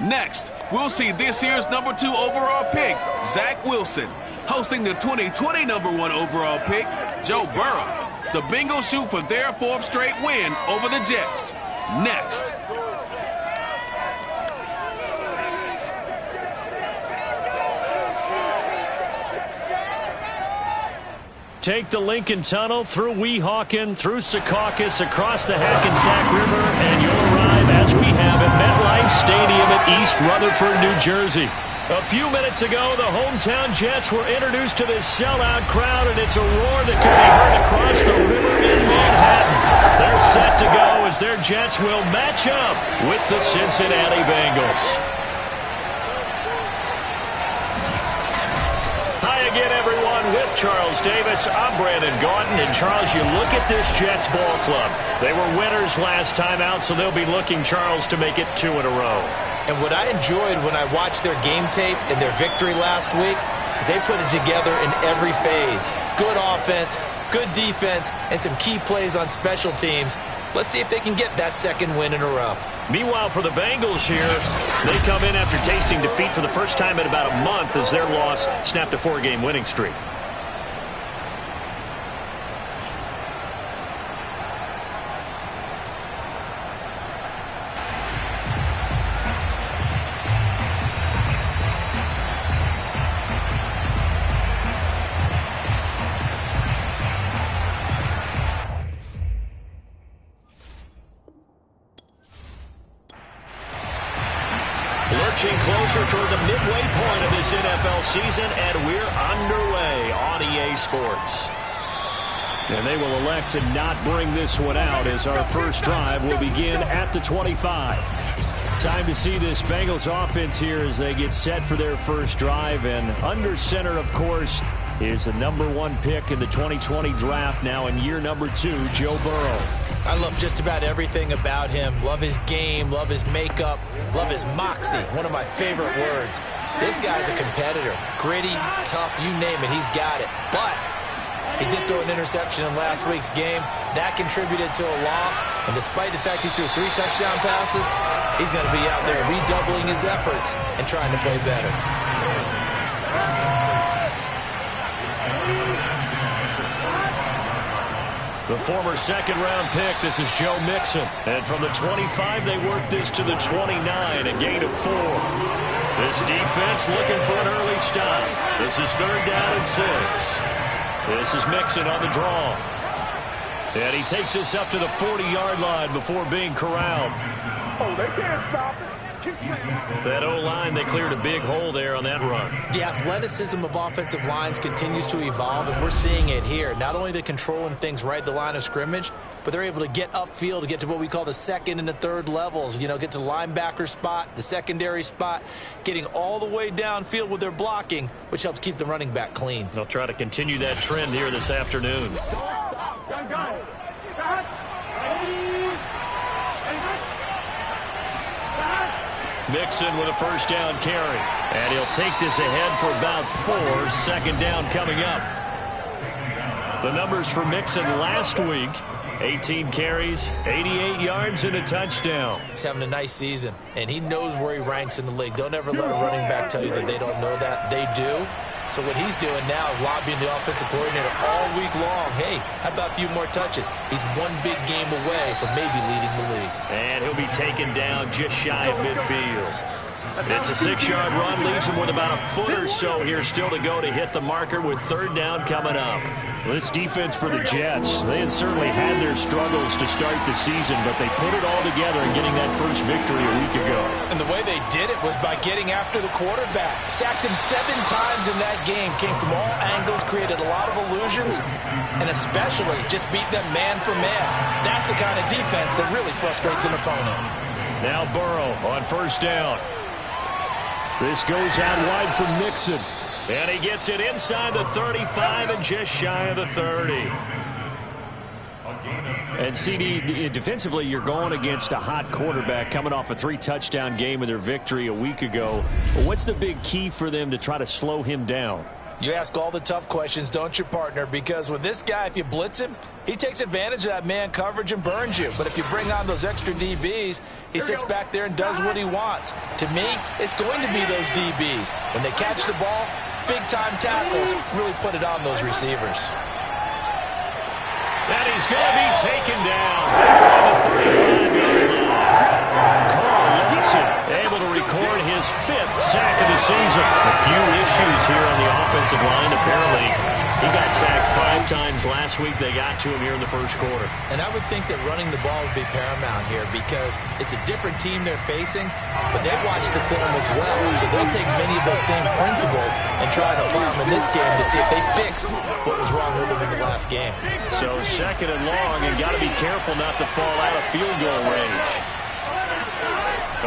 Next, we'll see this year's #2 overall pick, Zach Wilson, hosting the 2020 #1 overall pick, Joe Burrow. The Bengals shoot for their 4th straight win over the Jets. Next. Take the Lincoln Tunnel through Weehawken, through Secaucus, across the Hackensack River, and you'll arrive, as we have, at MetLife Stadium in East Rutherford, New Jersey. A few minutes ago, the hometown Jets were introduced to this sellout crowd, and it's a roar that can be heard across the river in Manhattan. They're set to go as their Jets will match up with the Cincinnati Bengals. Hi again, everyone. With Charles Davis, I'm Brandon Gaudin. And, Charles, you look at this Jets ball club. They were winners last time out, so they'll be looking, Charles, to make it 2 in a row. And what I enjoyed when I watched their game tape and their victory last week is they put it together in every phase. Good offense, good defense, and some key plays on special teams. Let's see if they can get that 2nd win in a row. Meanwhile, for the Bengals here, they come in after tasting defeat for the first time in about a month as their loss snapped a 4-game winning streak. Lurching closer toward the midway point of this NFL season, and we're underway on EA Sports. And they will elect to not bring this one out as our first drive will begin at the 25. Time to see this Bengals offense here as they get set for their first drive. And under center, of course, is the #1 pick in the 2020 draft, now in year #2, Joe Burrow. I love just about everything about him. Love his game, love his makeup, love his moxie, one of my favorite words. This guy's a competitor. Gritty, tough, you name it, he's got it. But he did throw an interception in last week's game. That contributed to a loss. And despite the fact he threw 3 touchdown passes, he's going to be out there redoubling his efforts and trying to play better. The former 2nd-round pick, this is Joe Mixon. And from the 25, they work this to the 29, a gain of 4. This defense looking for an early stop. This is 3rd down and 6. This is Mixon on the draw. And he takes this up to the 40-yard line before being corralled. Oh, they can't stop it. That O-line, they cleared a big hole there on that run. The athleticism of offensive lines continues to evolve, and we're seeing it here. Not only they're controlling things right at the line of scrimmage, but they're able to get upfield to get to what we call the 2nd and the 3rd levels. You know, get to the linebacker spot, the secondary spot, getting all the way downfield with their blocking, which helps keep the running back clean. They'll try to continue that trend here this afternoon. Mixon with a 1st down carry. And he'll take this ahead for about 4. 2nd down coming up. The numbers for Mixon last week: 18 carries, 88 yards, and a touchdown. He's having a nice season, and he knows where he ranks in the league. Don't ever let a running back tell you that they don't know that. They do. So what he's doing now is lobbying the offensive coordinator all week long. Hey, how about a few more touches? He's one big game away from maybe leading the league. And he'll be taken down just shy of midfield. It's a 6-yard run, leaves him with about a foot or so here still to go to hit the marker with 3rd down coming up. Well, this defense for the Jets, they had certainly had their struggles to start the season, but they put it all together in getting that first victory a week ago. And the way they did it was by getting after the quarterback. Sacked him 7 times in that game. Came from all angles, created a lot of illusions, and especially just beat them man for man. That's the kind of defense that really frustrates an opponent. Now Burrow on 1st down. This goes out wide from Mixon. And he gets it inside the 35 and just shy of the 30. And CD, defensively, you're going against a hot quarterback coming off a 3-touchdown game in their victory a week ago. What's the big key for them to try to slow him down? You ask all the tough questions, don't you, partner? Because with this guy, if you blitz him, he takes advantage of that man coverage and burns you. But if you bring on those extra DBs, he sits back there and does what he wants. To me, it's going to be those DBs. When they catch the ball, big-time tackles really put it on those receivers. And he's going to be taken down on the 35-yard line. Carl Lawson able to record his 5th sack of the season. A few issues here on the offensive line, apparently. He got sacked 5 times last week. They got to him here in the first quarter. And I would think that running the ball would be paramount here because it's a different team they're facing, but they watch the film as well. So they'll take many of those same principles and try to apply them in this game to see if they fixed what was wrong with them in the last game. So 2nd and long, and got to be careful not to fall out of field goal range.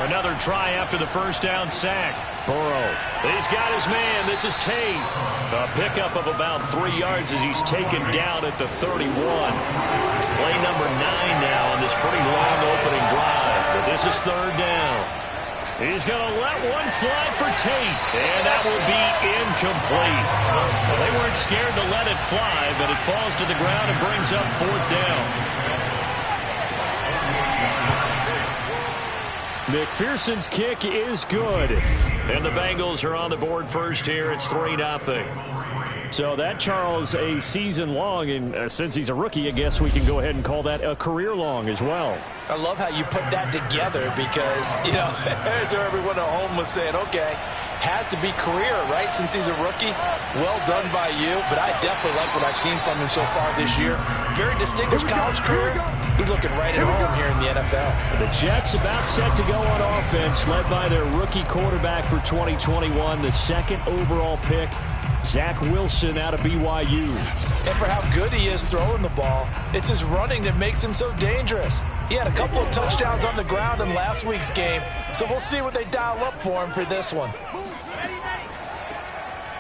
Another try after the first down sack. Burrow, he's got his man. This is Tate. A pickup of about 3 yards as he's taken down at the 31. Play number 9 now on this pretty long opening drive. But this is 3rd down. He's going to let one fly for Tate. And that will be incomplete. Well, they weren't scared to let it fly, but it falls to the ground and brings up 4th down. McPherson's kick is good. And the Bengals are on the board first here. It's 3-0. So that, Charles, a season long. And since he's a rookie, I guess we can go ahead and call that a career long as well. I love how you put that together because, you know, as everyone at home was saying, okay, has to be career, right, since he's a rookie. Well done by you, but I definitely like what I've seen from him so far this year. Very distinguished college career. He's looking right at home here in the NFL. The Jets about set to go on offense, led by their rookie quarterback for 2021, the 2nd overall pick, Zach Wilson out of BYU. And for how good he is throwing the ball, it's his running that makes him so dangerous. He had a couple of touchdowns on the ground in last week's game, so we'll see what they dial up for him for this one.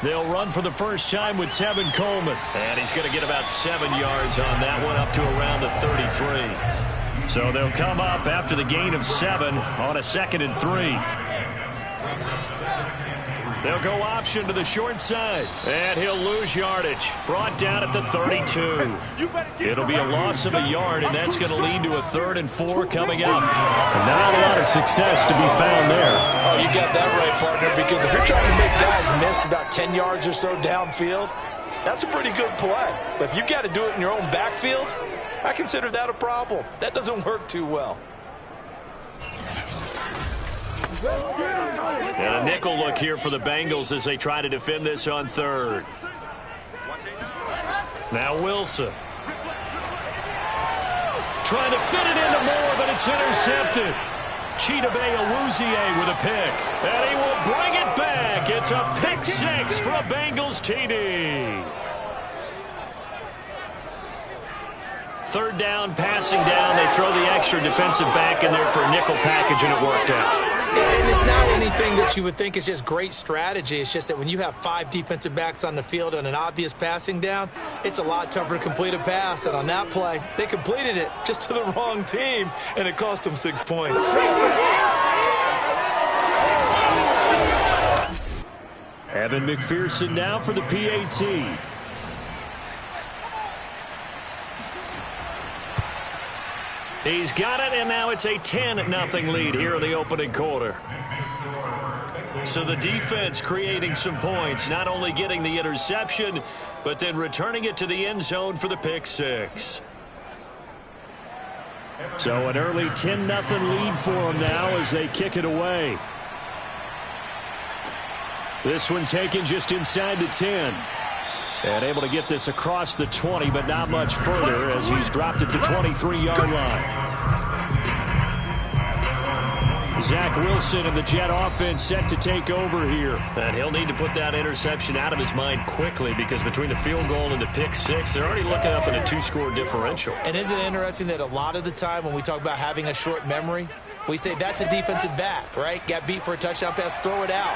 They'll run for the first time with Tevin Coleman. And he's going to get about 7 yards on that one, up to around the 33. So they'll come up after the gain of 7 on a 2nd and 3. They'll go option to the short side. And he'll lose yardage. Brought down at the 32. It'll be a loss of a yard, and that's going to lead to a 3rd and 4 coming up. And not a lot of success to be found there. Oh, you got that right, partner, because if you're trying to make guys miss about 10 yards or so downfield, that's a pretty good play. But if you got to do it in your own backfield, I consider that a problem. That doesn't work too well. And a nickel look here for the Bengals as they try to defend this on 3rd. Now Wilson. Trying to fit it into Moore, but it's intercepted. Chidobe Awuzie with a pick. And he will bring it back. It's a pick 6 for a Bengals TD. 3rd down, passing down. They throw the extra defensive back in there for a nickel package, and it worked out. And it's not anything that you would think is just great strategy. It's just that when you have 5 defensive backs on the field on an obvious passing down, it's a lot tougher to complete a pass. And on that play, they completed it just to the wrong team, and it cost them 6 points. Evan McPherson now for the PAT. He's got it, and now it's a 10-0 lead here in the opening quarter. So the defense creating some points, not only getting the interception, but then returning it to the end zone for the pick 6. So an early 10-0 lead for them now as they kick it away. This one taken just inside the 10. And able to get this across the 20, but not much further as he's dropped at the 23-yard line. Zach Wilson and the Jet offense set to take over here. And he'll need to put that interception out of his mind quickly because between the field goal and the pick 6, they're already looking up in a 2-score differential. And isn't it interesting that a lot of the time when we talk about having a short memory, we say that's a defensive back, right? Got beat for a touchdown pass, throw it out.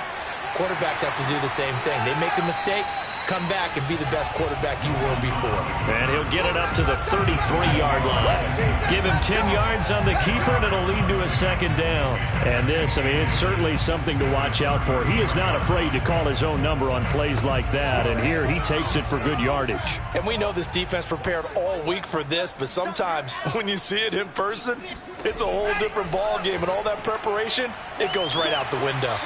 Quarterbacks have to do the same thing. They make a mistake, come back and be the best quarterback you were before. And he'll get it up to the 33-yard line. Give him 10 yards on the keeper, and it'll lead to a second down. And this, I mean, it's certainly something to watch out for. He is not afraid to call his own number on plays like that, and here he takes it for good yardage. And we know this defense prepared all week for this, but sometimes when you see it in person, it's a whole different ball game, and all that preparation, it goes right out the window.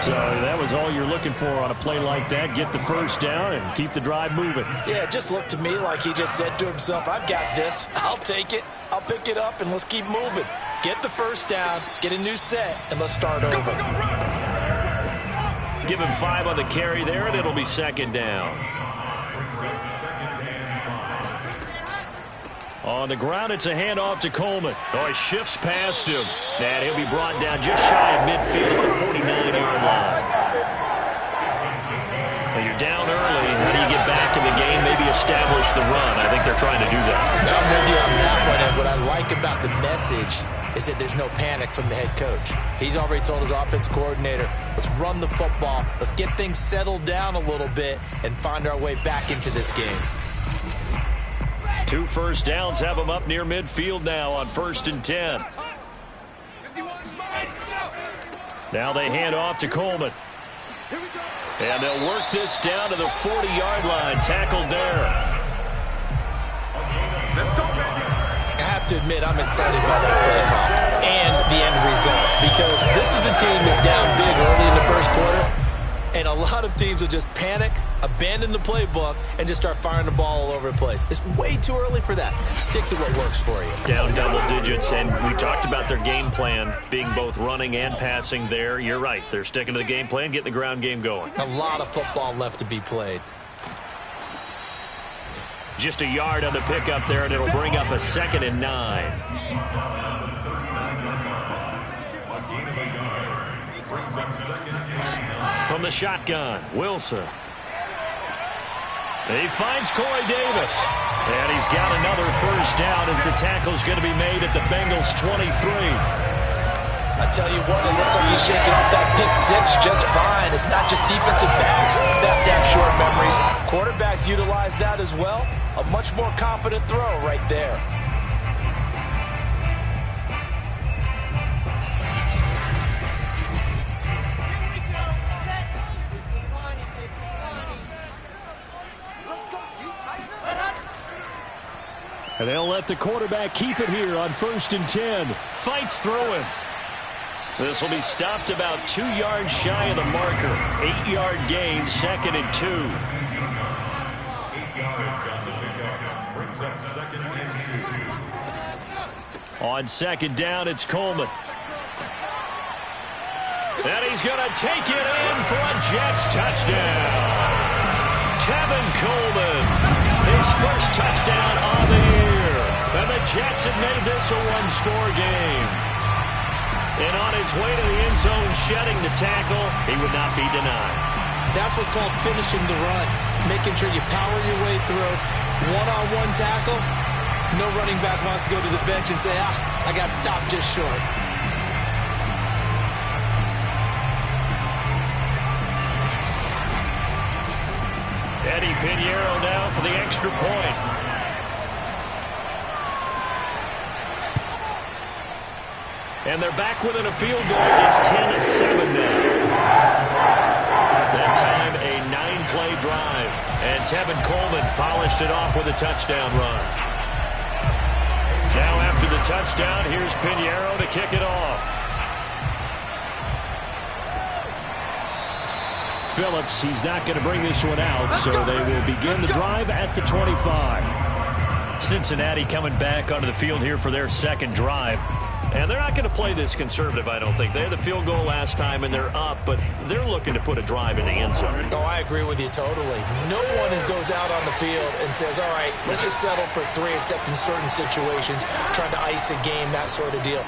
So that was all you're looking for on a play like that. Get the first down and keep the drive moving. Yeah, it just looked to me like he just said to himself, I've got this. I'll take it. I'll pick it up, and let's keep moving. Get the first down, get a new set, and let's start over. Give him 5 on the carry there, and it'll be second down. On the ground, it's a handoff to Coleman. Oh, he shifts past him. And he'll be brought down just shy of midfield at the 49-yard line. Well, you're down early. How do you get back in the game? Maybe establish the run. I think they're trying to do that. I'm with you on that one, and what I like about the message is that there's no panic from the head coach. He's already told his offensive coordinator, let's run the football, let's get things settled down a little bit and find our way back into this game. 2 first downs have them up near midfield now on 1st and 10. Now they hand off to Coleman. And they'll work this down to the 40-yard line. Tackled there. I have to admit, I'm excited by that play call and the end result, because this is a team that's down big early in the first quarter, and a lot of teams will just panic, abandon the playbook, and just start firing the ball all over the place. It's way too early for that. Stick to what works for you. Down double digits, and we talked about their game plan being both running and passing there. You're right. They're sticking to the game plan, getting the ground game going. A lot of football left to be played. Just a yard on the pickup there, and it'll bring up a 2nd and 9. From the shotgun, Wilson. He finds Corey Davis. And he's got another first down as the tackle's going to be made at the Bengals' 23. I tell you what, it looks like he's shaking off that pick 6 just fine. It's not just defensive backs that have short memories. Quarterbacks utilize that as well. A much more confident throw right there. And they'll let the quarterback keep it here on 1st and 10. Fights through him. This will be stopped about 2 yards shy of the marker. 8-yard gain, 2nd and 2. 8 yards on the pickup. Brings up 2nd and 2. On 2nd down, it's Coleman. And he's going to take it in for a Jets touchdown. Tevin Coleman. His first touchdown on the year. And the Jets have made this a one-score game. And on his way to the end zone, shedding the tackle, he would not be denied. That's what's called finishing the run. Making sure you power your way through. One-on-one tackle. No running back wants to go to the bench and say, I got stopped just short. Eddie Pinheiro now for the extra point. And they're back within a field goal. It's 10-7 now. That time a 9-play drive. And Tevin Coleman polished it off with a touchdown run. Now after the touchdown, here's Pinheiro to kick it off. Phillips, he's not going to bring this one out, so they will begin the drive at the 25. Cincinnati coming back onto the field here for their second drive. And they're not going to play this conservative, I don't think. They had the field goal last time, and they're up, but they're looking to put a drive in the end zone. Oh, I agree with you totally. No one goes out on the field and says, all right, let's just settle for 3, except in certain situations, trying to ice a game, that sort of deal.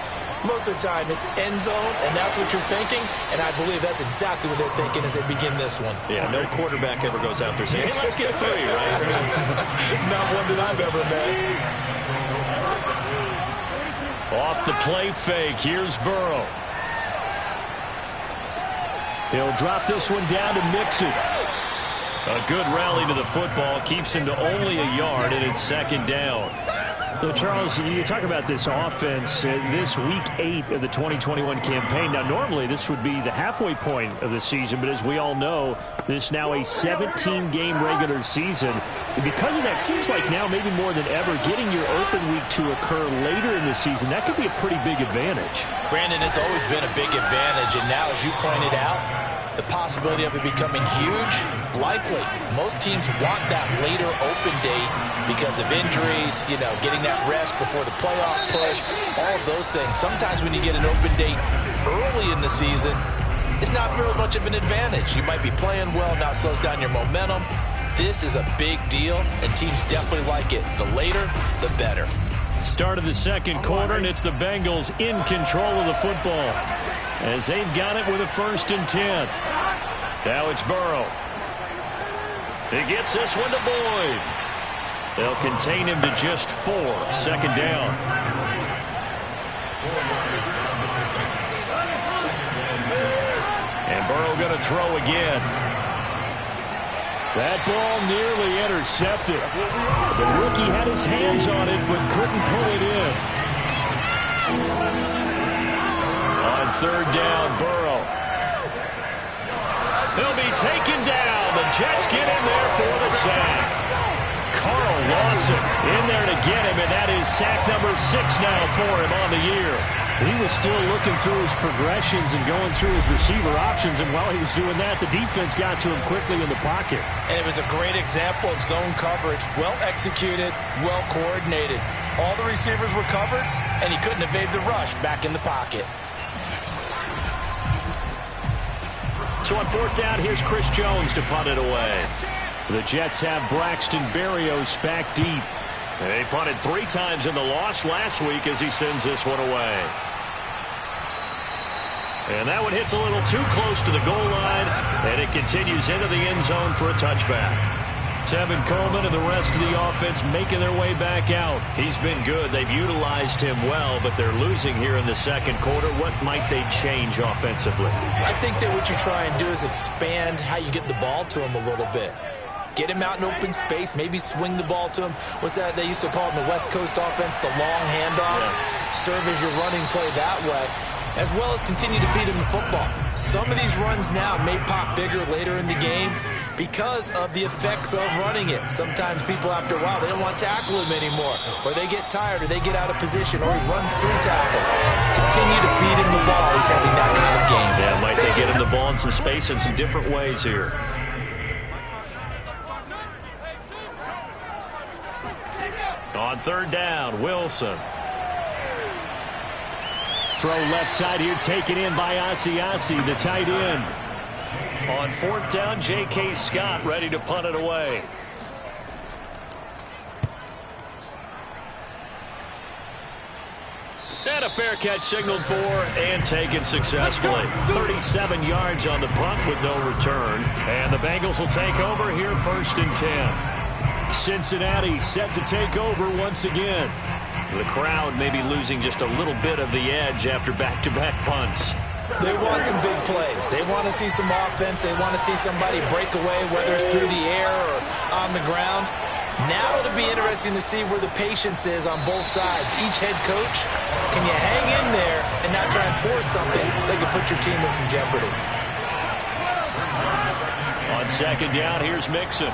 Most of the time, it's end zone, and that's what you're thinking, and I believe that's exactly what they're thinking as they begin this one. Yeah, no quarterback ever goes out there saying, hey, let's get 3, right? Not one that I've ever met. Off the play fake, here's Burrow. He'll drop this one down to Mixon. A good rally to the football. Keeps him to only a yard, and it's second down. So, Charles, you talk about this offense, this Week 8 of the 2021 campaign. Now, normally this would be the halfway point of the season, but as we all know, this is now a 17-game regular season. And because of that, seems like now maybe more than ever, getting your open week to occur later in the season, that could be a pretty big advantage. Brandon, it's always been a big advantage, and now, as you pointed out, the possibility of it becoming huge, likely. Most teams want that later open date because of injuries, you know, getting that rest before the playoff push, all of those things. Sometimes when you get an open date early in the season, it's not very much of an advantage. You might be playing well, now it slows down your momentum. This is a big deal, and teams definitely like it. The later, the better. Start of the second quarter, and it's the Bengals in control of the football as they've got it with a 1st and 10. Now it's Burrow. He gets this one to Boyd. They'll contain him to just 4. Second down. And Burrow going to throw again. That ball nearly intercepted. The rookie had his hands on it but couldn't pull it in. On 3rd down, Burrow. He'll be taken down. The Jets get in there for the sack. Carl Lawson in there to get him, and that is sack number 6 now for him on the year. He was still looking through his progressions and going through his receiver options, and while he was doing that, the defense got to him quickly in the pocket. And it was a great example of zone coverage. Well executed, well coordinated. All the receivers were covered, and he couldn't evade the rush back in the pocket. So on 4th down, here's Chris Jones to punt it away. The Jets have Braxton Berrios back deep. They punted 3 times in the loss last week as he sends this one away. And that one hits a little too close to the goal line, and it continues into the end zone for a touchback. Tevin Coleman and the rest of the offense making their way back out. He's been good. They've utilized him well, but they're losing here in the second quarter. What might they change offensively? I think that what you try and do is expand how you get the ball to him a little bit. Get him out in open space, maybe swing the ball to him. What's that they used to call it in the West Coast offense, the long handoff? Yeah. Serve as your running play that way, as well as continue to feed him the football. Some of these runs now may pop bigger later in the game because of the effects of running it. Sometimes people, after a while, they don't want to tackle him anymore, or they get tired, or they get out of position, or he runs through tackles. Continue to feed him the ball. He's having that kind of game. Yeah, might they get him the ball in some space in some different ways here. On 3rd down, Wilson. Throw left side here, taken in by Asiasi, the tight end. On 4th down, J.K. Scott ready to punt it away. And a fair catch signaled for and taken successfully. 37 yards on the punt with no return. And the Bengals will take over here 1st and 10. Cincinnati set to take over once again. The crowd may be losing just a little bit of the edge after back-to-back punts. They want some big plays. They want to see some offense. They want to see somebody break away, whether it's through the air or on the ground. Now it'll be interesting to see where the patience is on both sides. Each head coach, can you hang in there and not try and force something that could put your team in some jeopardy? On 2nd down, here's Mixon.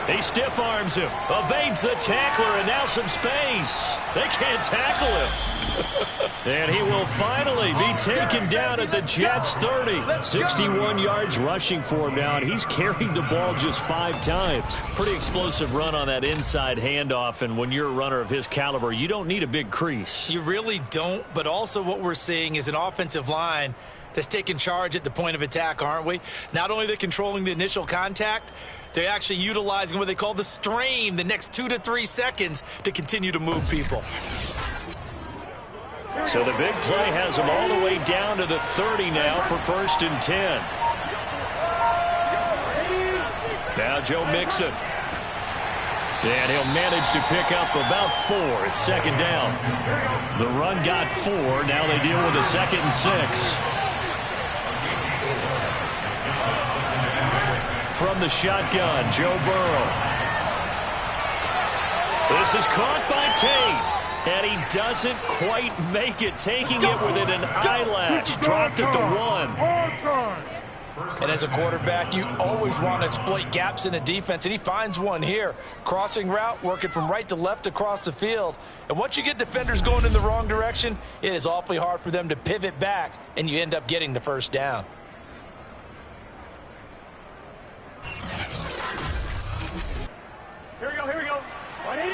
He stiff arms him, evades the tackler, and now some space. They can't tackle him. And he will finally be taken down at the Jets' 30. 61 yards rushing for him now, and he's carried the ball just 5 times. Pretty explosive run on that inside handoff, and when you're a runner of his caliber, you don't need a big crease. You really don't, but also what we're seeing is an offensive line that's taking charge at the point of attack, aren't we? Not only are they controlling the initial contact, they're actually utilizing what they call the strain, the next 2 to 3 seconds, to continue to move people. So the big play has them all the way down to the 30 now for 1st and 10. Now Joe Mixon. And he'll manage to pick up about 4. It's 2nd down. The run got 4. Now they deal with a 2nd and 6. from the shotgun, Joe Burrow. This is caught by Tate, and he doesn't quite make it, taking it within an eyelash. Dropped at the 1. And as a quarterback, you always want to exploit gaps in a defense, and he finds one here. Crossing route, working from right to left across the field. And once you get defenders going in the wrong direction, it is awfully hard for them to pivot back, and you end up getting the first down. Here we go, here we go. Ready?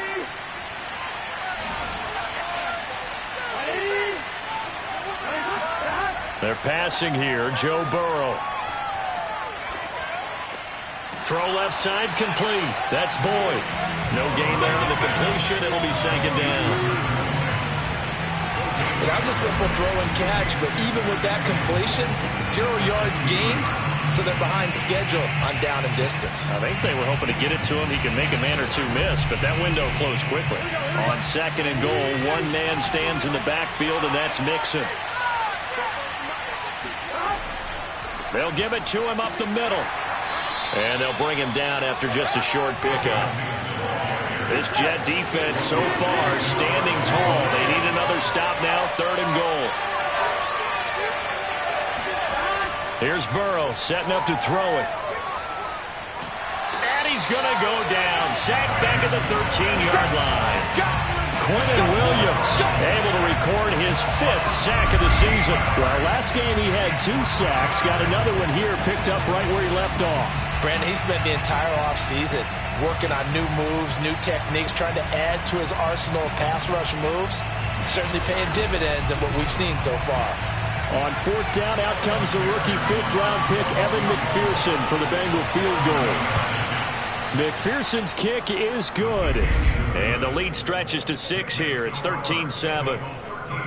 They're passing here, Joe Burrow. Throw left side complete. That's Boyd. No gain there on the completion. It'll be second down. That was a simple throw and catch, but even with that completion, 0 yards gained, so they're behind schedule on down and distance. I think they were hoping to get it to him. He could make a man or two miss, but that window closed quickly. On second and goal, one man stands in the backfield, and that's Mixon. They'll give it to him up the middle. And they'll bring him down after just a short pickup. This Jet defense so far standing tall. They need another stop now, third and goal. Here's Burrow setting up to throw it. And he's going to go down. Sacked back at the 13-yard line. Quentin Williams able to record his 5th sack of the season. Well, last game he had 2 sacks. Got another one here picked up right where he left off. Brandon, he spent the entire offseason working on new moves, new techniques, trying to add to his arsenal of pass rush moves. Certainly paying dividends in what we've seen so far. On 4th down, out comes the rookie 5th-round pick, Evan McPherson, for the Bengal field goal. McPherson's kick is good. And the lead stretches to 6 here. It's 13-7.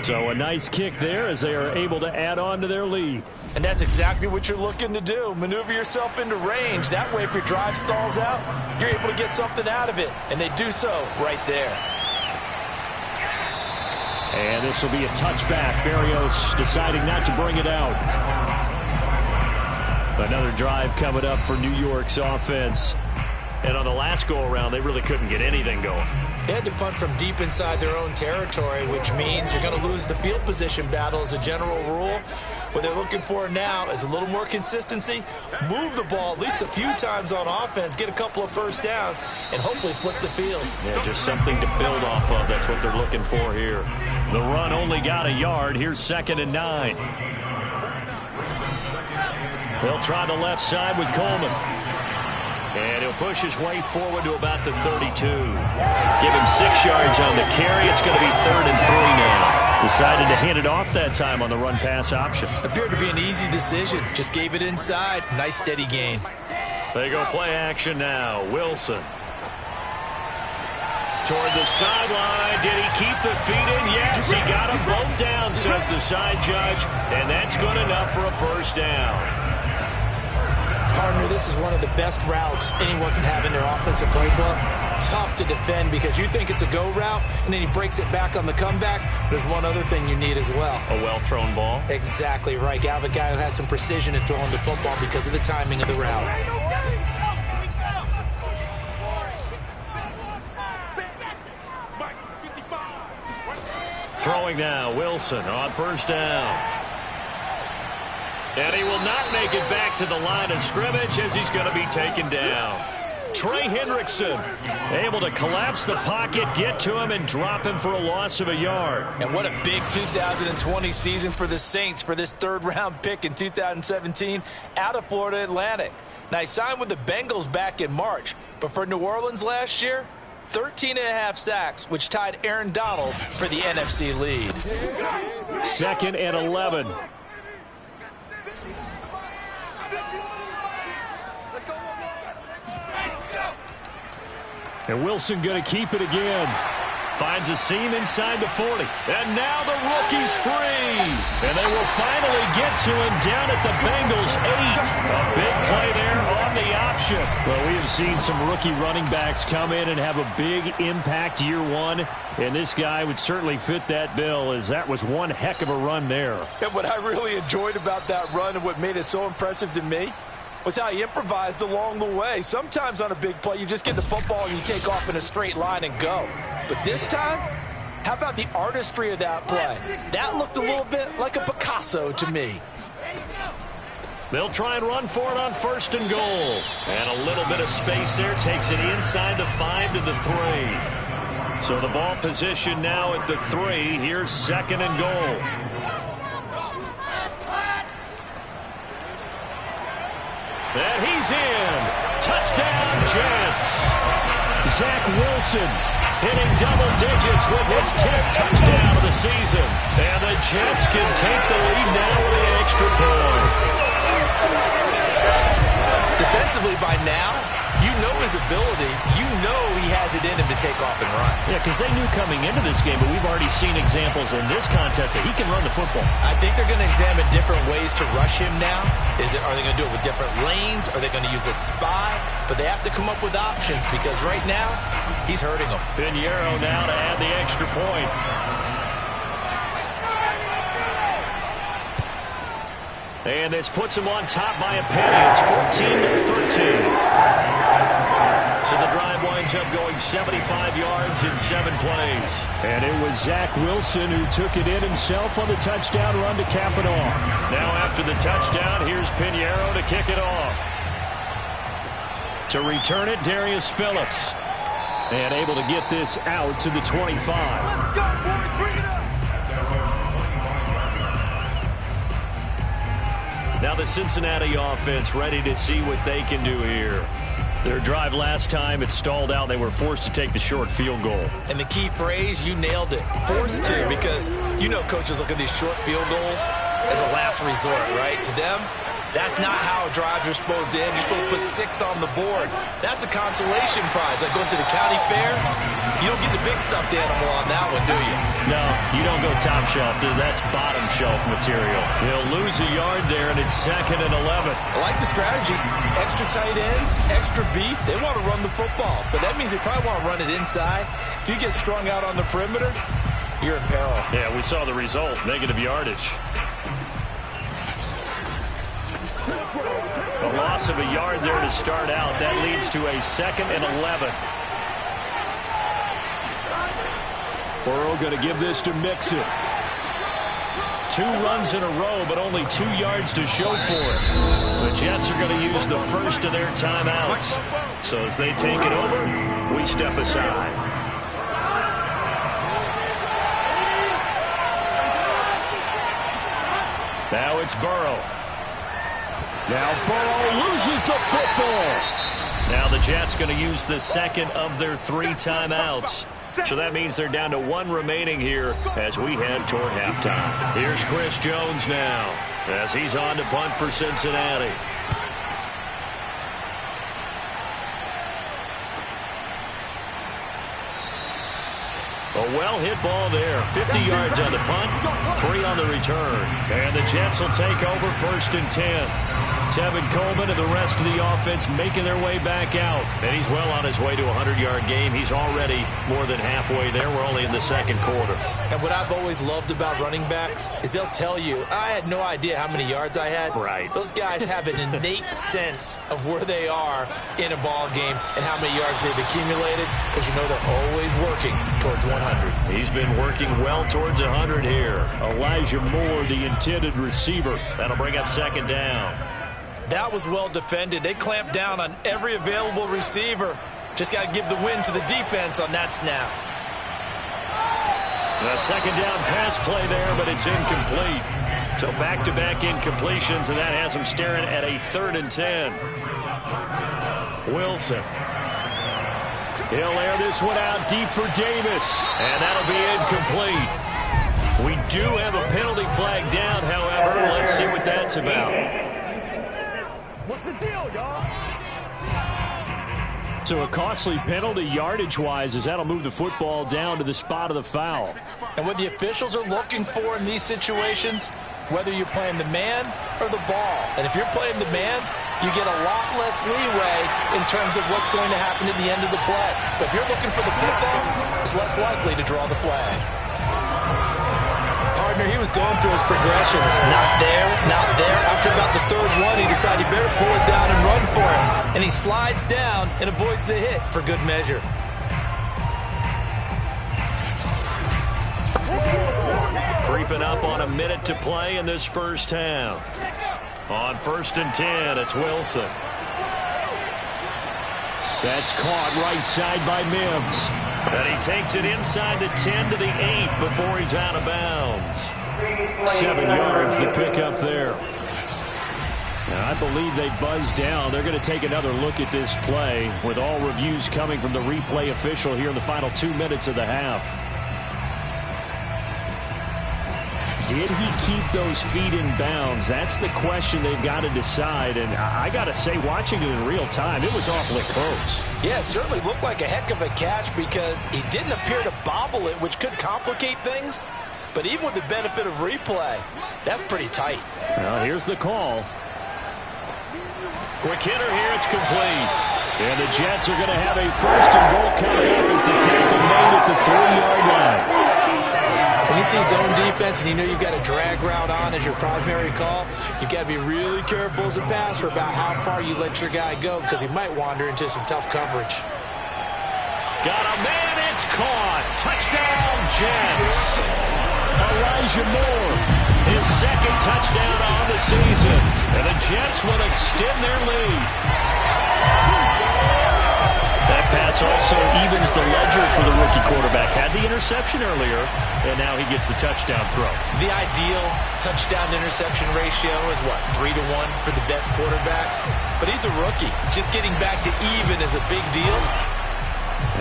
So a nice kick there as they are able to add on to their lead. And that's exactly what you're looking to do. Maneuver yourself into range. That way, if your drive stalls out, you're able to get something out of it. And they do so right there. And this will be a touchback. Berrios deciding not to bring it out. Another drive coming up for New York's offense. And on the last go-around, they really couldn't get anything going. They had to punt from deep inside their own territory, which means you're going to lose the field position battle as a general rule. What they're looking for now is a little more consistency, move the ball at least a few times on offense, get a couple of first downs, and hopefully flip the field. Yeah, just something to build off of. That's what they're looking for here. The run only got a yard. Here's 2nd and 9. They'll try the left side with Coleman. And he'll push his way forward to about the 32. Give him 6 yards on the carry. It's going to be 3rd and 3 now. Decided to hand it off that time on the run-pass option. Appeared to be an easy decision. Just gave it inside. Nice steady gain. They go play action now. Wilson. Toward the sideline. Did he keep the feet in? Yes, he got them both down, says the side judge. And that's good enough for a first down. Partner, this is one of the best routes anyone can have in their offensive playbook. Tough to defend because you think it's a go route, and then he breaks it back on the comeback. There's one other thing you need as well. A well-thrown ball? Exactly right. You have a guy who has some precision in throwing the football because of the timing of the route. Throwing now, Wilson on first down. And he will not make it back to the line of scrimmage as he's going to be taken down. Trey Hendrickson able to collapse the pocket, get to him, and drop him for a loss of a yard. And what a big 2020 season for the Saints for this 3rd-round pick in 2017 out of Florida Atlantic. Now, he signed with the Bengals back in March, but for New Orleans last year, 13.5 sacks, which tied Aaron Donald for the NFC lead. 2nd and 11. And Wilson going to keep it again. Finds a seam inside the 40. And now the rookie's free. And they will finally get to him down at the Bengals 8. A big play there on the option. Well, we have seen some rookie running backs come in and have a big impact year one. And this guy would certainly fit that bill, as that was one heck of a run there. And what I really enjoyed about that run and what made it so impressive to me, was how he improvised along the way. Sometimes on a big play, you just get the football and you take off in a straight line and go. But this time, how about the artistry of that play? That looked a little bit like a Picasso to me. They'll try and run for it on 1st and goal. And a little bit of space there. Takes it inside the 5 to the 3. So the ball position now at the 3. Here's 2nd and goal. And he's in. Touchdown, Jets. Zach Wilson hitting double digits with his 10th touchdown of the season. And the Jets can take the lead now with the extra point. Defensively by now, you know his ability. You know he has it in him to take off and run. Yeah, because they knew coming into this game, but we've already seen examples in this contest that he can run the football. I think they're going to examine different ways to rush him now. Are they going to do it with different lanes? Are they going to use a spy? But they have to come up with options because right now, he's hurting them. Pinheiro now to add the extra point. And this puts him on top by a penny. It's 14-13. So the drive winds up going 75 yards in 7 plays. And it was Zach Wilson who took it in himself on the touchdown run to cap it off. Now after the touchdown, here's Pinheiro to kick it off. To return it, Darius Phillips. And able to get this out to the 25. Let's go, boys. Bring it up. Now the Cincinnati offense ready to see what they can do here. Their drive last time, it stalled out. They were forced to take the short field goal. And the key phrase, you nailed it. Forced to, because you know coaches look at these short field goals as a last resort, right? To them, that's not how drives are supposed to end. You're supposed to put 6 on the board. That's a consolation prize. Like going to the county fair, you don't get the big stuffed animal on that one, do you? No, you don't go top shelf. That's bottom shelf material. He'll lose a yard there, and it's 2nd and 11. I like the strategy. Extra tight ends, extra beef. They want to run the football, but that means they probably want to run it inside. If you get strung out on the perimeter, you're in peril. Yeah, we saw the result, negative yardage. A loss of a yard there to start out. That leads to a 2nd and 11. Burrow going to give this to Mixon. 2 runs in a row, but only 2 yards to show for it. The Jets are going to use the first of their timeouts. So as they take it over, we step aside. Now it's Burrow. Now Burrow loses the football. Now the Jets going to use the 2nd of their 3 timeouts. So that means they're down to 1 remaining here as we head toward halftime. Here's Chris Jones now as he's on to punt for Cincinnati. A well-hit ball there. 50 yards on the punt, 3 on the return. And the Jets will take over 1st and 10. Tevin Coleman and the rest of the offense making their way back out. And he's well on his way to a 100-yard game. He's already more than halfway there. We're only in the 2nd quarter. And what I've always loved about running backs is they'll tell you, I had no idea how many yards I had. Right. Those guys have an innate sense of where they are in a ball game and how many yards they've accumulated, because you know they're always working towards 100. He's been working well towards 100 here. Elijah Moore, the intended receiver. That'll bring up 2nd down. That was well defended. They clamped down on every available receiver. Just got to give the win to the defense on that snap. A 2nd down pass play there, but it's incomplete. So back-to-back incompletions, and that has them staring at a 3rd and 10. Wilson. He'll air this one out deep for Davis. And that'll be incomplete. We do have a penalty flag down, however. Let's see what that's about. What's the deal, y'all? So a costly penalty yardage-wise, as that'll move the football down to the spot of the foul. And what the officials are looking for in these situations, whether you're playing the man or the ball. And if you're playing the man, you get a lot less leeway in terms of what's going to happen at the end of the play. But if you're looking for the football, it's less likely to draw the flag. Pardon partner, he was going through his progressions. Not there, not there. After about the third one, he decided he better pull it down and run for it. And he slides down and avoids the hit for good measure. Creeping up on a minute to play in this first half. On 1st and 10, it's Wilson. That's caught right side by Mims. And he takes it inside the 10 to the 8 before he's out of bounds. 7 yards the pickup there. Now, I believe they buzzed down. They're going to take another look at this play with all reviews coming from the replay official here in the final 2 minutes of the half. Did he keep those feet in bounds? That's the question they've got to decide. And I got to say, watching it in real time, it was awfully close. Yeah, it certainly looked like a heck of a catch because he didn't appear to bobble it, which could complicate things. But even with the benefit of replay, that's pretty tight. Well, here's the call. Quick hitter here, it's complete. And the Jets are going to have a 1st and goal coming up as the tackle made at the 3-yard line. When you see zone defense and you know you've got a drag route on as your primary call, you've got to be really careful as a passer about how far you let your guy go because he might wander into some tough coverage. Got a man, it's caught. Touchdown, Jets. Elijah Moore. His 2nd touchdown on the season. And the Jets will extend their lead. That pass also evens the ledger for the rookie quarterback. Had the interception earlier, and now he gets the touchdown throw. The ideal touchdown-interception ratio is, what, 3 to 1 for the best quarterbacks? But he's a rookie. Just getting back to even is a big deal.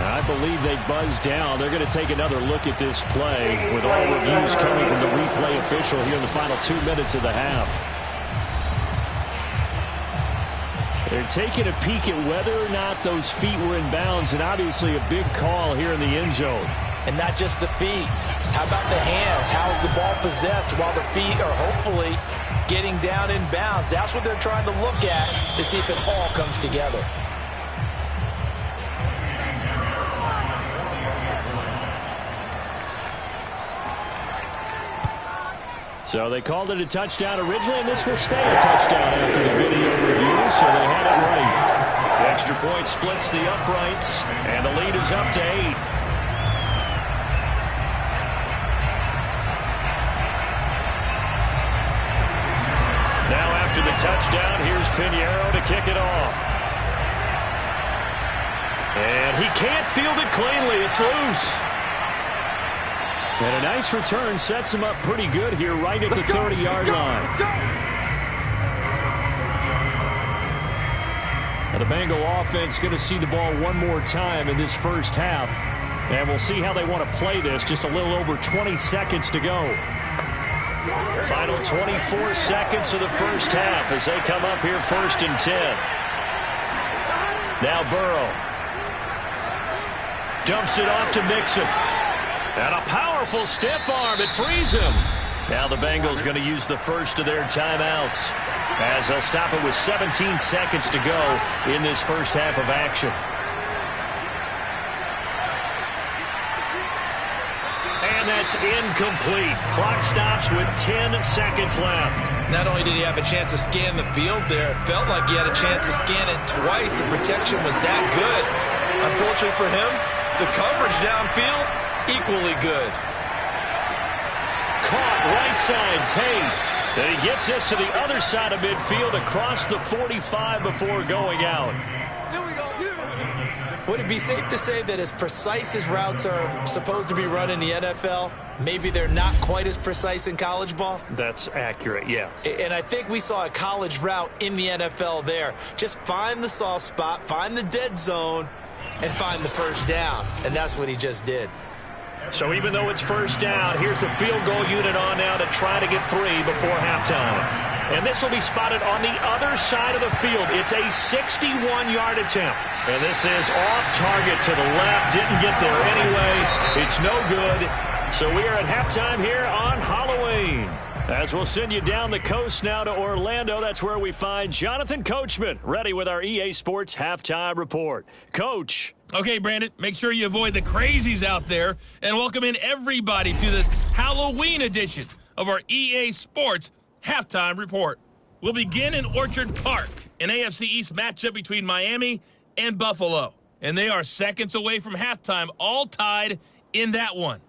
I believe they buzzed down. They're going to take another look at this play with all reviews coming from the replay official here in the final 2 minutes of the half. They're taking a peek at whether or not those feet were in bounds, and obviously a big call here in the end zone. And not just the feet. How about the hands? How is the ball possessed while the feet are hopefully getting down in bounds? That's what they're trying to look at to see if it all comes together. So they called it a touchdown originally, and this will stay a touchdown after the video review, so they had it right. The extra point splits the uprights, and the lead is up to 8. Now after the touchdown, here's Pinheiro to kick it off. And he can't field it cleanly. It's loose. And a nice return sets him up pretty good here right at the 30-yard line. Now the Bengal offense going to see the ball one more time in this first half. And we'll see how they want to play this. Just a little over 20 seconds to go. Final 24 seconds of the first half as they come up here 1st and 10. Now Burrow. Dumps it off to Mixon. And a powerful stiff arm. It frees him. Now the Bengals going to use the first of their timeouts as they'll stop it with 17 seconds to go in this first half of action. And that's incomplete. Clock stops with 10 seconds left. Not only did he have a chance to scan the field there, it felt like he had a chance to scan it twice. The protection was that good. Unfortunately for him, the coverage downfield, equally good. Caught right side, Tate. And he gets this to the other side of midfield across the 45 before going out. Would it be safe to say that as precise as routes are supposed to be run in the NFL, maybe they're not quite as precise in college ball? That's accurate, yeah. And I think we saw a college route in the NFL there. Just find the soft spot, find the dead zone, and find the first down. And that's what he just did. So even though it's first down, here's the field goal unit on now to try to get 3 before halftime. And this will be spotted on the other side of the field. It's a 61-yard attempt. And this is off target to the left. Didn't get there anyway. It's no good. So we are at halftime here on Halloween. As we'll send you down the coast now to Orlando. That's where we find Jonathan Coachman ready with our EA Sports Halftime Report. Coach. Okay, Brandon, make sure you avoid the crazies out there and welcome in everybody to this Halloween edition of our EA Sports Halftime Report. We'll begin in Orchard Park, an AFC East matchup between Miami and Buffalo. And they are seconds away from halftime, all tied in that one.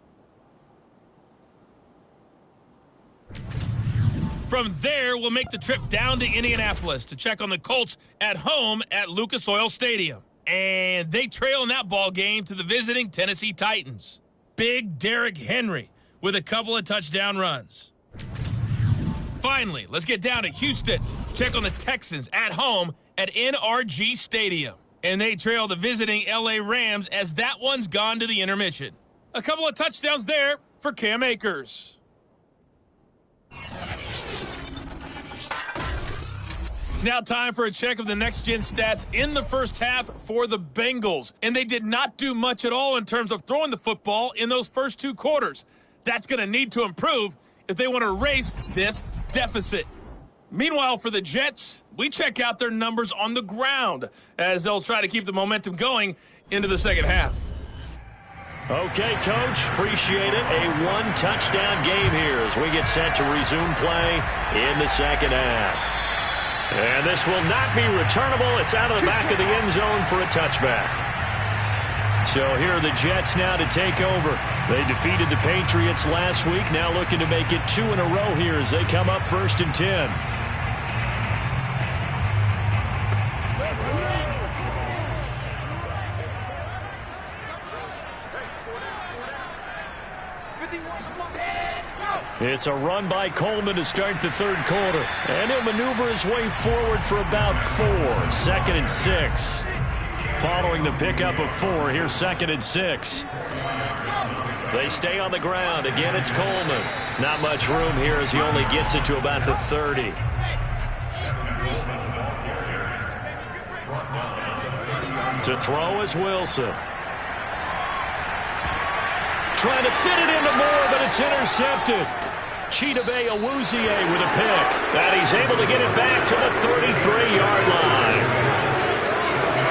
From there, we'll make the trip down to Indianapolis to check on the Colts at home at Lucas Oil Stadium. And they trail in that ball game to the visiting Tennessee Titans. Big Derrick Henry with a couple of touchdown runs. Finally, let's get down to Houston. Check on the Texans at home at NRG Stadium. And they trail the visiting LA Rams as that one's gone to the intermission. A couple of touchdowns there for Cam Akers. Now time for a check of the next-gen stats in the first half for the Bengals. And they did not do much at all in terms of throwing the football in those first two quarters. That's going to need to improve if they want to erase this deficit. Meanwhile, for the Jets, we check out their numbers on the ground as they'll try to keep the momentum going into the second half. Okay, Coach, appreciate it. A one-touchdown game here as we get set to resume play in the second half. And this will not be returnable. It's out of the back of the end zone for a touchback. So here are the Jets now to take over. They defeated the Patriots last week, now looking to make it 2 in a row here as they come up 1st and 10. It's a run by Coleman to start the third quarter. And he'll maneuver his way forward for about 4. 2nd and 6. Following the pickup of 4, here's 2nd and 6. They stay on the ground. Again, it's Coleman. Not much room here as he only gets it to about the 30. To throw is Wilson. Trying to fit it into Moore, but it's intercepted. Chidobe Awuzie with a pick. And he's able to get it back to the 33-yard line.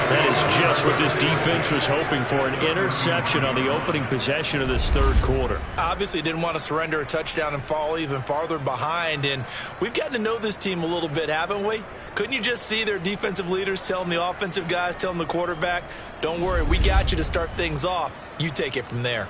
That is just what this defense was hoping for, an interception on the opening possession of this third quarter. Obviously didn't want to surrender a touchdown and fall even farther behind. And we've gotten to know this team a little bit, haven't we? Couldn't you just see their defensive leaders telling the offensive guys, telling the quarterback, don't worry, we got you to start things off. You take it from there.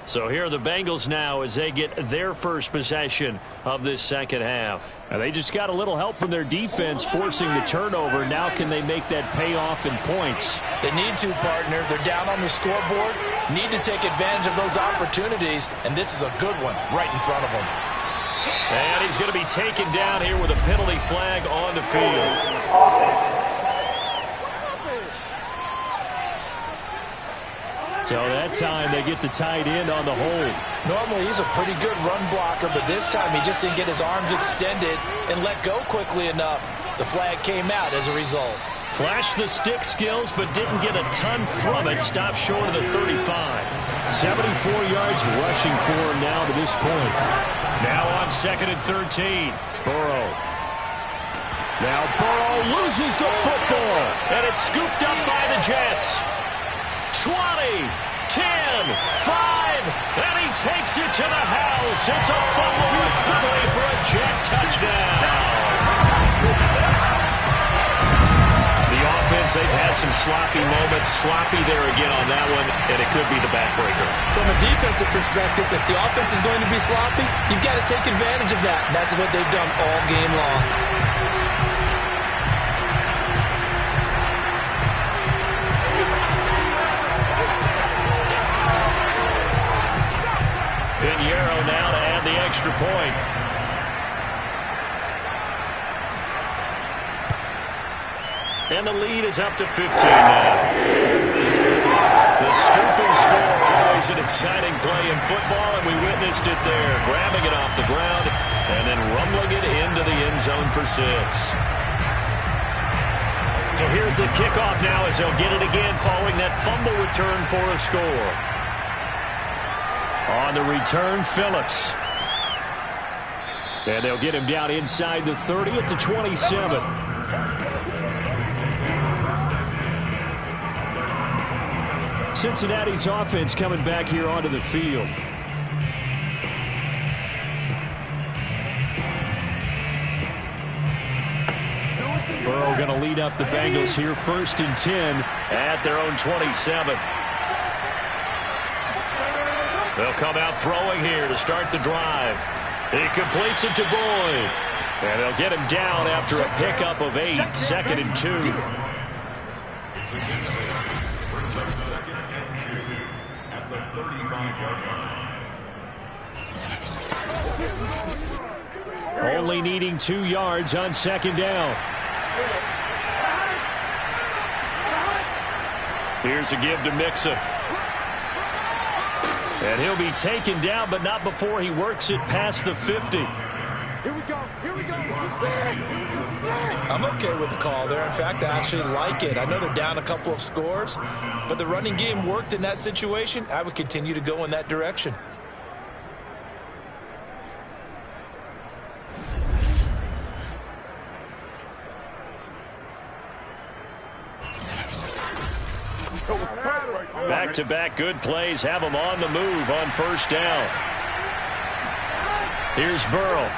So here are the Bengals now as they get their first possession of this second half. And they just got a little help from their defense forcing the turnover. Now can they make that pay off in points? They need to, partner. They're down on the scoreboard. Need to take advantage of those opportunities. And this is a good one right in front of them. And he's going to be taken down here with a penalty flag on the field. So that time they get the tight end on the hold. Normally he's a pretty good run blocker, but this time he just didn't get his arms extended and let go quickly enough. The flag came out as a result. Flashed the stick skills, but didn't get a ton from it. Stopped short of the 35. 74 yards rushing for him now to this point. Now on 2nd and 13. Burrow. Now Burrow loses the football. And it's scooped up by the Jets. 20, 10, 5, and he takes it to the house. It's a fumble recovery for a Jet touchdown. The offense, they've had some sloppy moments. Sloppy there again on that one, and it could be the backbreaker. From a defensive perspective, if the offense is going to be sloppy, you've got to take advantage of that. And that's what they've done all game long. Pinheiro now to add the extra point. And the lead is up to 15 now. The scoop and score, always an exciting play in football, and we witnessed it there. Grabbing it off the ground and then rumbling it into the end zone for 6. So here's the kickoff now as they'll get it again following that fumble return for a score. On the return, Phillips. And they'll get him down inside the 30 at the 27. Cincinnati's offense coming back here onto the field. speed up the Bengals here. 1st and 10 at their own 27. They'll come out throwing here to start the drive. He completes it to Boyd. And they'll get him down after a pickup of 8. 2nd and 2. At the 35-yard line. only needing 2 yards on 2nd down. Here's a give to Mixon. And he'll be taken down, but not before he works it past the 50. Here we go. Here we go. This is it. I'm okay with the call there. In fact, I actually like it. I know they're down a couple of scores, but the running game worked in that situation. I would continue to go in that direction. Back-to-back good plays have him on the move on 1st down. Here's Burrow.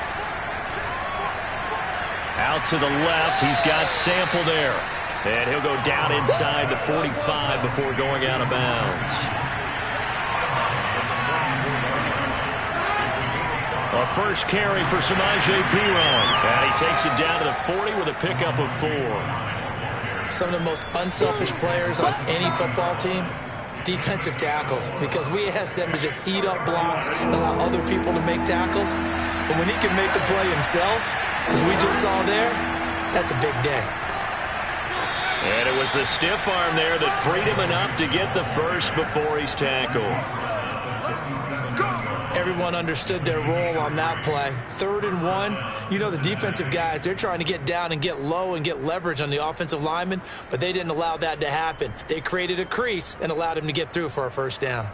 Out to the left. He's got Sample there. And he'll go down inside the 45 before going out of bounds. A first carry for Samaje Perine. And he takes it down to the 40 with a pickup of 4. Some of the most unselfish players on any football team, defensive tackles, because we ask them to just eat up blocks and allow other people to make tackles. But when he can make the play himself, as we just saw there, that's a big day. And it was the stiff arm there that freed him enough to get the first before he's tackled. Everyone understood their role on that play. 3rd and 1. You know, the defensive guys, they're trying to get down and get low and get leverage on the offensive lineman, but they didn't allow that to happen. They created a crease and allowed him to get through for a 1st down.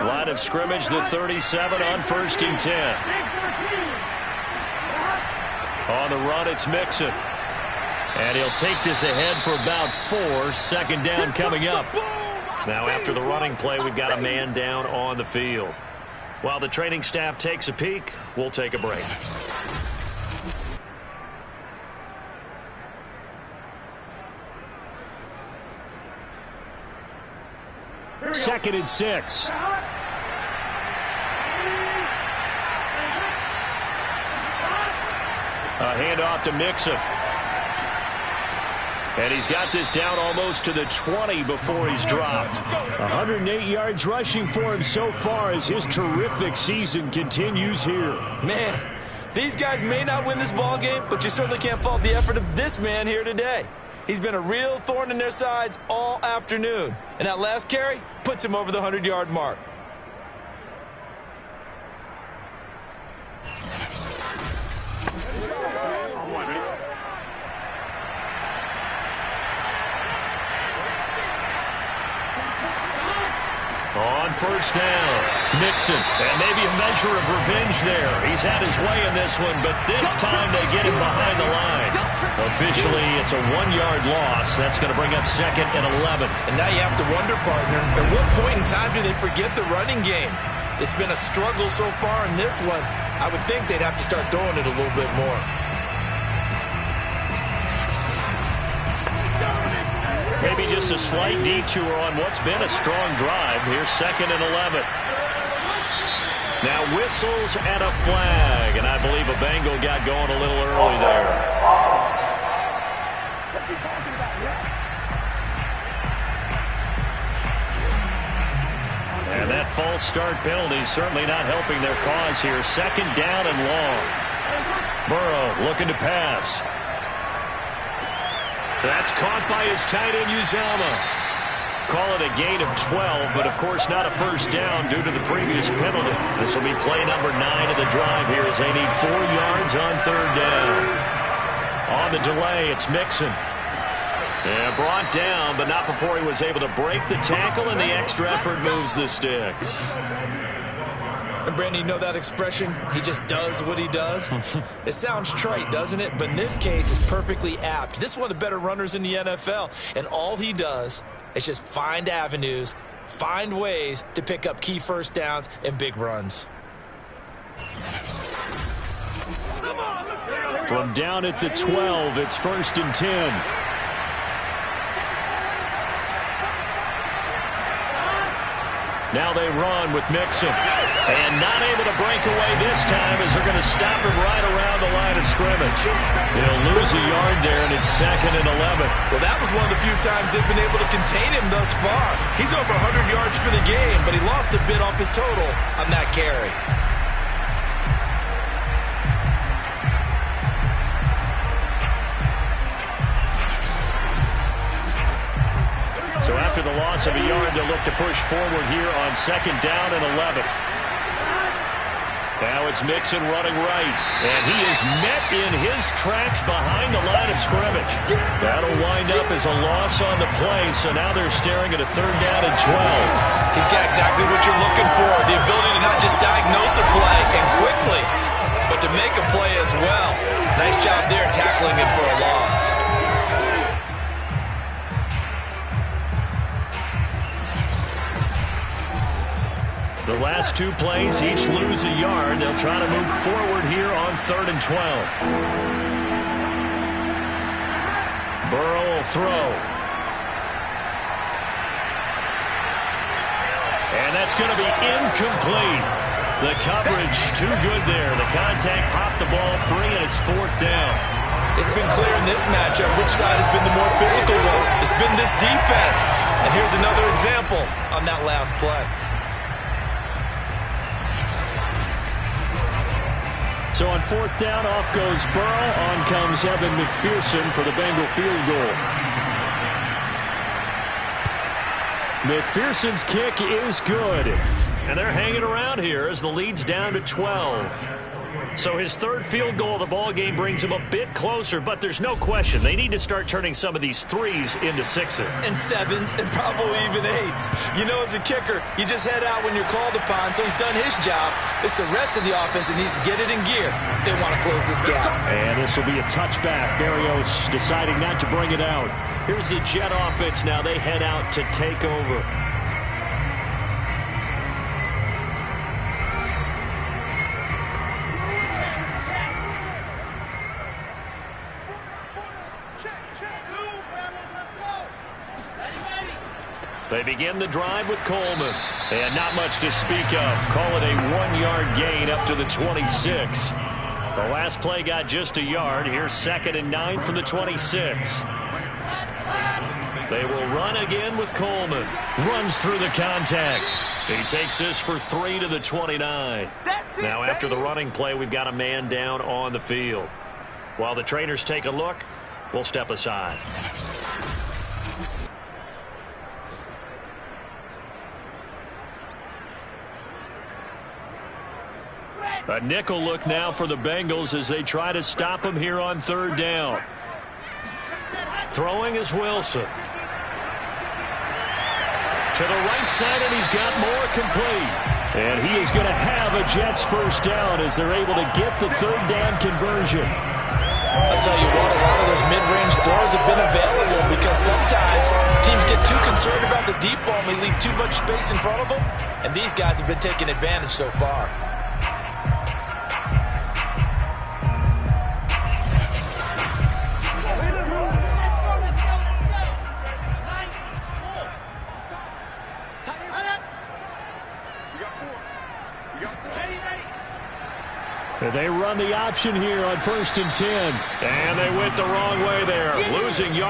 Line of scrimmage, the 37 on 1st and 10. On the run, it's Mixon. And he'll take this ahead for about 4. 2nd down coming up. Now after the running play, we've got a man down on the field. While the training staff takes a peek, we'll take a break. Second and 6. A handoff to Mixon. And he's got this down almost to the 20 before he's dropped. 108 yards rushing for him so far as his terrific season continues here. Man, these guys may not win this ball game, but you certainly can't fault the effort of this man here today. He's been a real thorn in their sides all afternoon. And that last carry puts him over the 100-yard mark. On 1st down, Mixon, and maybe a measure of revenge there. He's had his way in this one, but this time they get him behind the line. Officially, it's a 1-yard loss. That's going to bring up 2nd and 11. And now you have to wonder, partner, at what point in time do they forget the running game? It's been a struggle so far in this one. I would think they'd have to start throwing it a little bit more. Maybe just a slight detour on what's been a strong drive. Here's 2nd and 11. Now whistles and a flag, and I believe a Bengal got going a little early there. And that false start penalty is certainly not helping their cause here. 2nd down and long. Burrow looking to pass. That's caught by his tight end, Uzama. Call it a gain of 12, but of course not a 1st down due to the previous penalty. This will be play number 9 of the drive here as they need 4 yards on 3rd down. On the delay, it's Mixon. Yeah, brought down, but not before he was able to break the tackle, and the extra effort moves the sticks. And Brandon, you know that expression, he just does what he does? It sounds trite, doesn't it? But in this case, it's perfectly apt. This is one of the better runners in the NFL. And all he does is just find avenues, find ways to pick up key first downs and big runs. From down at the 12, it's 1st and 10. Now they run with Mixon. And not able to break away this time as they're going to stop him right around the line of scrimmage. He'll lose a yard there, and it's 2nd and 11. Well, that was one of the few times they've been able to contain him thus far. He's over 100 yards for the game, but he lost a bit off his total on that carry. So after the loss of a yard, they'll look to push forward here on 2nd down and 11. Now it's Mixon running right, and he is met in his tracks behind the line of scrimmage. That'll wind up as a loss on the play, so now they're staring at a 3rd down and 12. He's got exactly what you're looking for, the ability to not just diagnose a play and quickly, but to make a play as well. Nice job there tackling him for a loss. The last 2 plays each lose a yard. They'll try to move forward here on 3rd and 12. Burrow will throw. And that's going to be incomplete. The coverage too good there. The contact popped the ball free, and it's 4th down. It's been clear in this matchup which side has been the more physical one. It's been this defense. And here's another example on that last play. So on 4th down, off goes Burrow. On comes Evan McPherson for the Bengal field goal. McPherson's kick is good. And they're hanging around here as the lead's down to 12. So his 3rd field goal of the ball game brings him a bit closer, but there's no question they need to start turning some of these 3s into 6s. And 7s and probably even 8s. You know, as a kicker, you just head out when you're called upon, so he's done his job. It's the rest of the offense that needs to get it in gear if they want to close this gap. And this will be a touchback. Berrios deciding not to bring it out. Here's the Jet offense now. They head out to take over. They begin the drive with Coleman. And not much to speak of. Call it a 1-yard gain up to the 26. The last play got just a yard. Here's 2nd and 9 from the 26. They will run again with Coleman. Runs through the contact. He takes this for 3 to the 29. Now after the running play, we've got a man down on the field. While the trainers take a look, we'll step aside. A nickel look now for the Bengals as they try to stop him here on 3rd down. Throwing is Wilson. To the right side, and he's got more complete. And he is going to have a Jets 1st down as they're able to get the 3rd down conversion. I'll tell you what, a lot of those mid-range throws have been available because sometimes teams get too concerned about the deep ball and they leave too much space in front of them. And these guys have been taking advantage so far. They run the option here on 1st and 10. And they went the wrong way there. Losing yards.